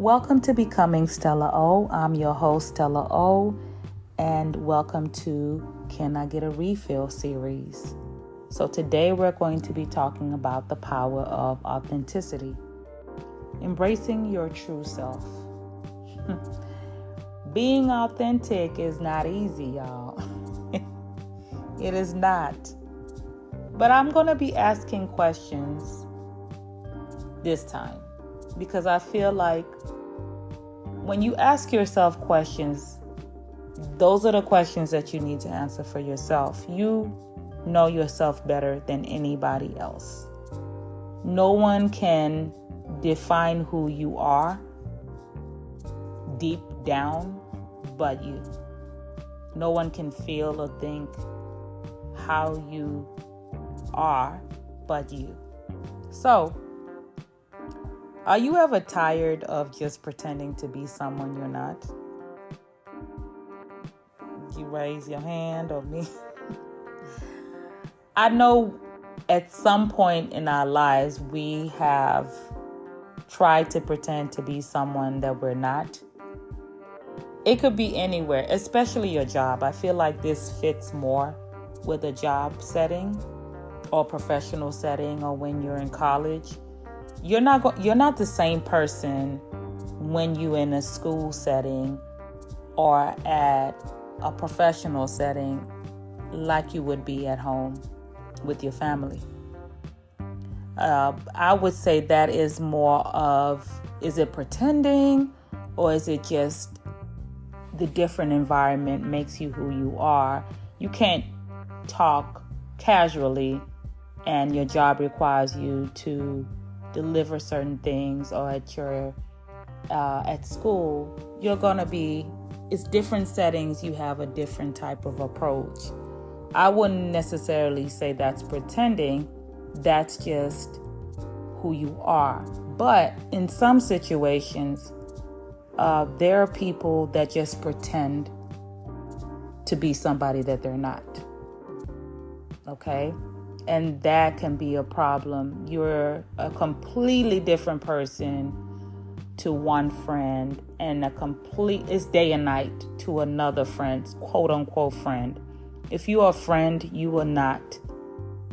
Welcome to Becoming Stella O. I'm your host, Stella O, and welcome to Can I Get a Refill series. So today we're going to be talking about the power of authenticity, embracing your true self. Being authentic is not easy, y'all. It is not. But I'm going to be asking questions this time because I feel like when you ask yourself questions, those are the questions that you need to answer for yourself. You know yourself better than anybody else. No one can define who you are deep down but you. No one can feel or think how you are but you. So, are you ever tired of just pretending to be someone you're not? You raise your hand or me? I know at some point in our lives we have tried to pretend to be someone that we're not. It could be anywhere, especially your job. I feel like this fits more with a job setting or professional setting, or when you're in college. You're not the same person when you're in a school setting or at a professional setting like you would be at home with your family. I would say that is more of, is it pretending, or is it just the different environment makes you who you are? You can't talk casually and your job requires you to deliver certain things, or at your at school it's different settings. You have a different type of approach. I wouldn't necessarily say that's pretending. That's just who you are. But in some situations, there are people that just pretend to be somebody that they're not. Okay? And that can be a problem. You're a completely different person to one friend, and it's day and night to another friend's quote unquote friend. If you're a friend, you will not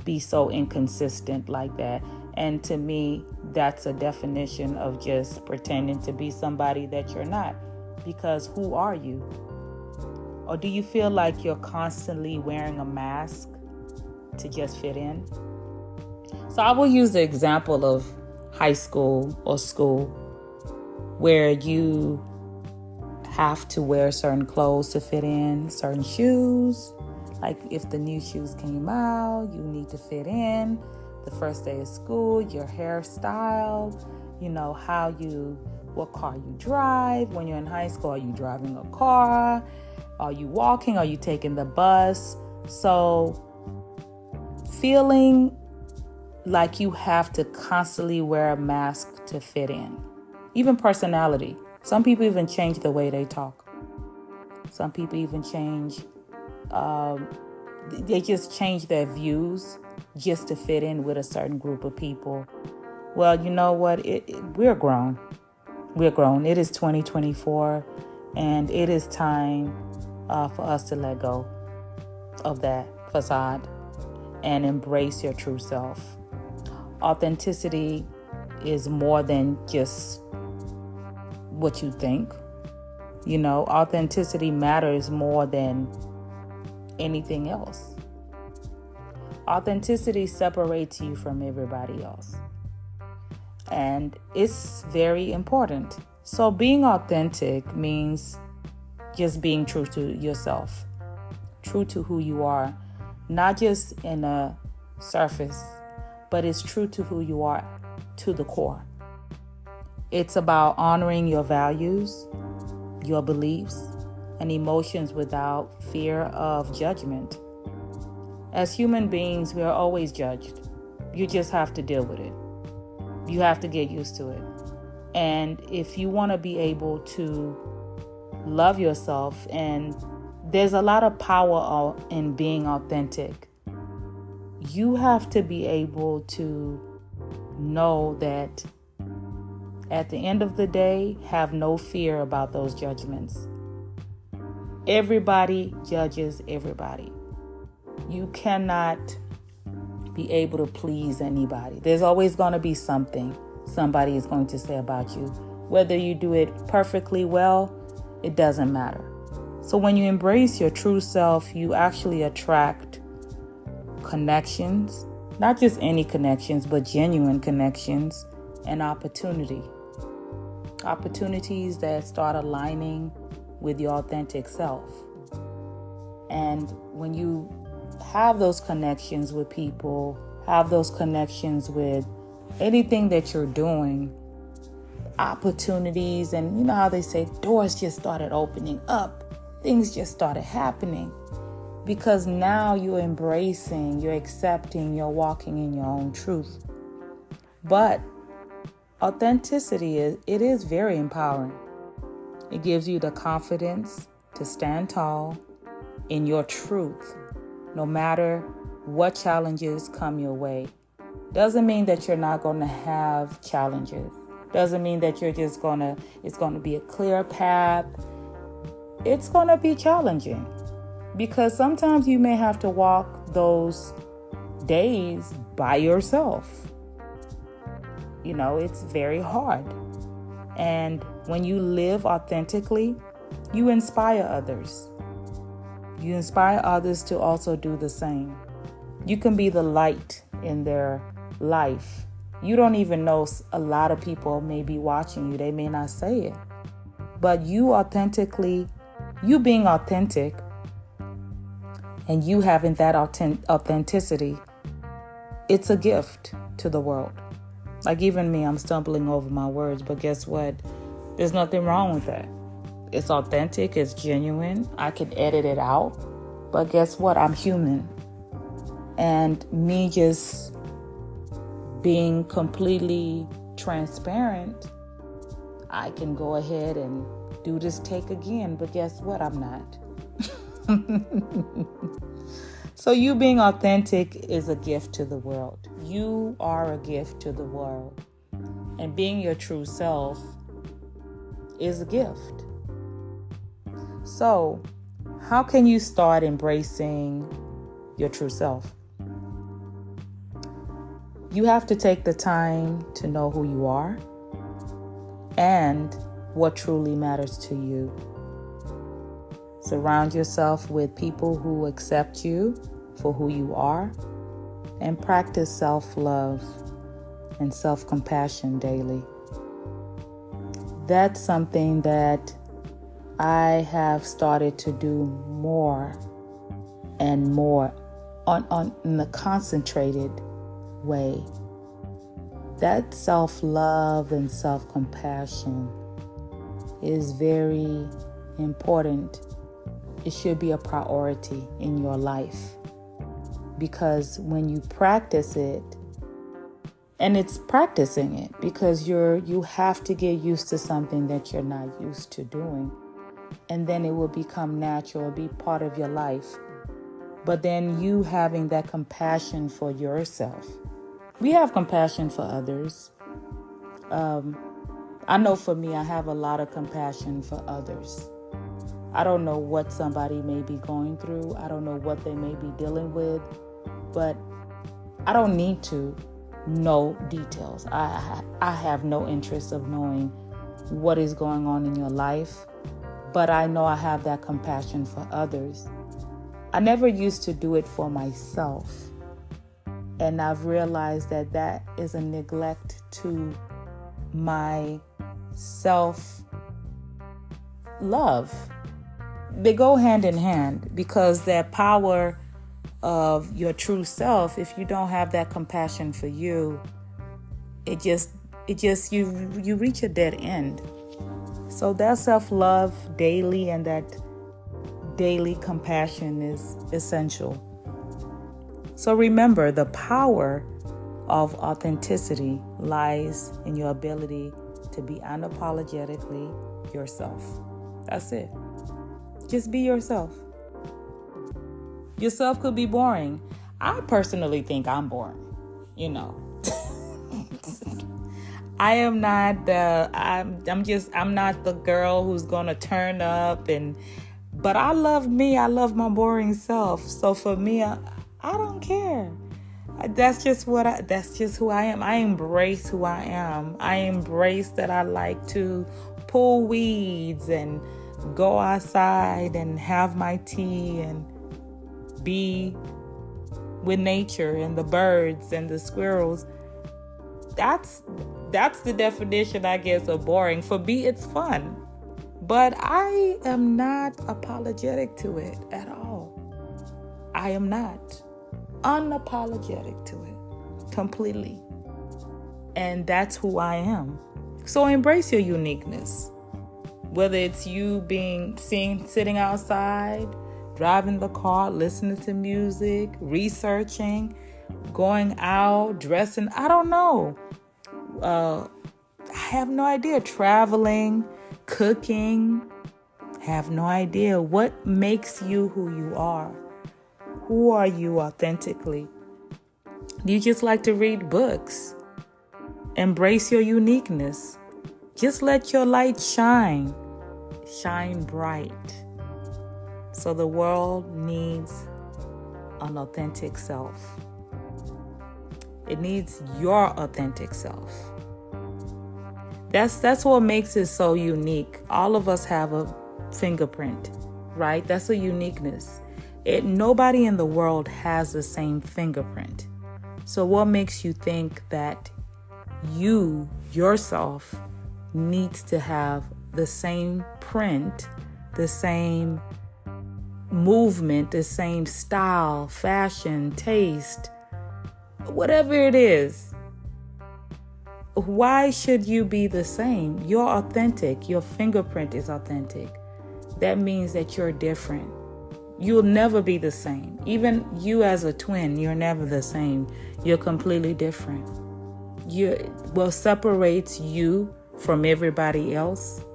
be so inconsistent like that. And to me, that's a definition of just pretending to be somebody that you're not. Because who are you? Or do you feel like you're constantly wearing a mask to just fit in? So I will use the example of high school or school, where you have to wear certain clothes to fit in, certain shoes. Like if the new shoes came out, you need to fit in. The first day of school, your hairstyle, what car you drive. When you're in high school, are you driving a car? Are you walking? Are you taking the bus? So feeling like you have to constantly wear a mask to fit in. Even personality. Some people even change the way they talk. Some people even change, they just change their views just to fit in with a certain group of people. Well, you know what? We're grown. We're grown. It is 2024, and it is time for us to let go of that facade and embrace your true self. Authenticity is more than just what you think. Authenticity matters more than anything else. Authenticity separates you from everybody else. And it's very important. So being authentic means just being true to yourself, true to who you are, not just in a surface, but it's true to who you are to the core. It's about honoring your values, your beliefs, and emotions without fear of judgment. As human beings, we are always judged. You just have to deal with it. You have to get used to it. And if you want to be able to love yourself, and there's a lot of power in being authentic, you have to be able to know that At the end of the day, have no fear about those judgments. Everybody judges everybody. You cannot be able to please anybody. There's always going to be something somebody is going to say about you. Whether you do it perfectly well, it doesn't matter. So when you embrace your true self, you actually attract connections, not just any connections, but genuine connections and opportunity. Opportunities that start aligning with your authentic self. And when you have those connections with people, have those connections with anything that you're doing, opportunities, and you know how they say doors just started opening up, things just started happening, because now you're embracing, you're accepting, you're walking in your own truth. But authenticity is very empowering. It gives you the confidence to stand tall in your truth, no matter what challenges come your way. Doesn't mean that you're not going to have challenges. Doesn't mean that you're just it's going to be a clear path. It's going to be challenging because sometimes you may have to walk those days by yourself. You know, it's very hard. And when you live authentically, you inspire others. You inspire others to also do the same. You can be the light in their life. You don't even know, a lot of people may be watching you. They may not say it. But you being authentic and you having that authenticity, it's a gift to the world. Like even me, I'm stumbling over my words, but guess what? There's nothing wrong with that. It's authentic, it's genuine. I can edit it out, but guess what? I'm human. And me just being completely transparent, I can go ahead and do this take again, but guess what? I'm not. So you being authentic is a gift to the world. You are a gift to the world. And being your true self is a gift. So how can you start embracing your true self? You have to take the time to know who you are and what truly matters to you. Surround yourself with people who accept you for who you are and practice self-love and self-compassion daily. That's something that I have started to do more and more in a concentrated way. That self-love and self-compassion is very important. It should be a priority in your life, because when you practice it, and it's practicing it because you have to get used to something that you're not used to doing, and then it will become natural, be part of your life. But then you having that compassion for yourself. We have compassion for others. I know for me, I have a lot of compassion for others. I don't know what somebody may be going through. I don't know what they may be dealing with, but I don't need to know details. I have no interest of knowing what is going on in your life, but I know I have that compassion for others. I never used to do it for myself, and I've realized that that is a neglect to my self-love. They go hand in hand, because that power of your true self, if you don't have that compassion for you, it just you reach a dead end. So that self-love daily and that daily compassion is essential. So remember, the power of authenticity lies in your ability to be unapologetically yourself. That's it. Just be yourself. Yourself could be boring. I personally think I'm boring. I am not I'm not the girl who's gonna turn up but I love me. I love my boring self. So for me, I don't care. That's just who I am. I embrace who I am. I embrace that I like to pull weeds and go outside and have my tea and be with nature and the birds and the squirrels. That's the definition, I guess, of boring. For me, it's fun. But I am not apologetic to it at all. I am not unapologetic to it completely. And that's who I am. So embrace your uniqueness. Whether it's you sitting outside, driving the car, listening to music, researching, going out, dressing, I don't know. I have no idea. Traveling, cooking, have no idea. What makes you who you are? Who are you authentically? Do you just like to read books? Embrace your uniqueness. Just let your light shine. Shine bright. So the world needs an authentic self. It needs your authentic self. That's what makes it so unique. All of us have a fingerprint, right? That's a uniqueness. Nobody in the world has the same fingerprint. So what makes you think that you, yourself, needs to have the same print, the same movement, the same style, fashion, taste, whatever it is? Why should you be the same? You're authentic. Your fingerprint is authentic. That means that you're different. You'll never be the same. Even you as a twin, you're never the same. You're completely different. What separates you from everybody else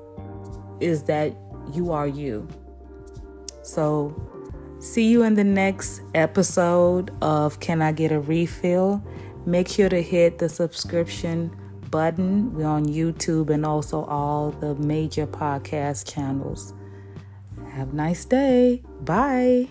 is that you are you. So, see you in the next episode of Can I Get a Refill? Make sure to hit the subscription button. We're on YouTube and also all the major podcast channels. Have a nice day. Bye.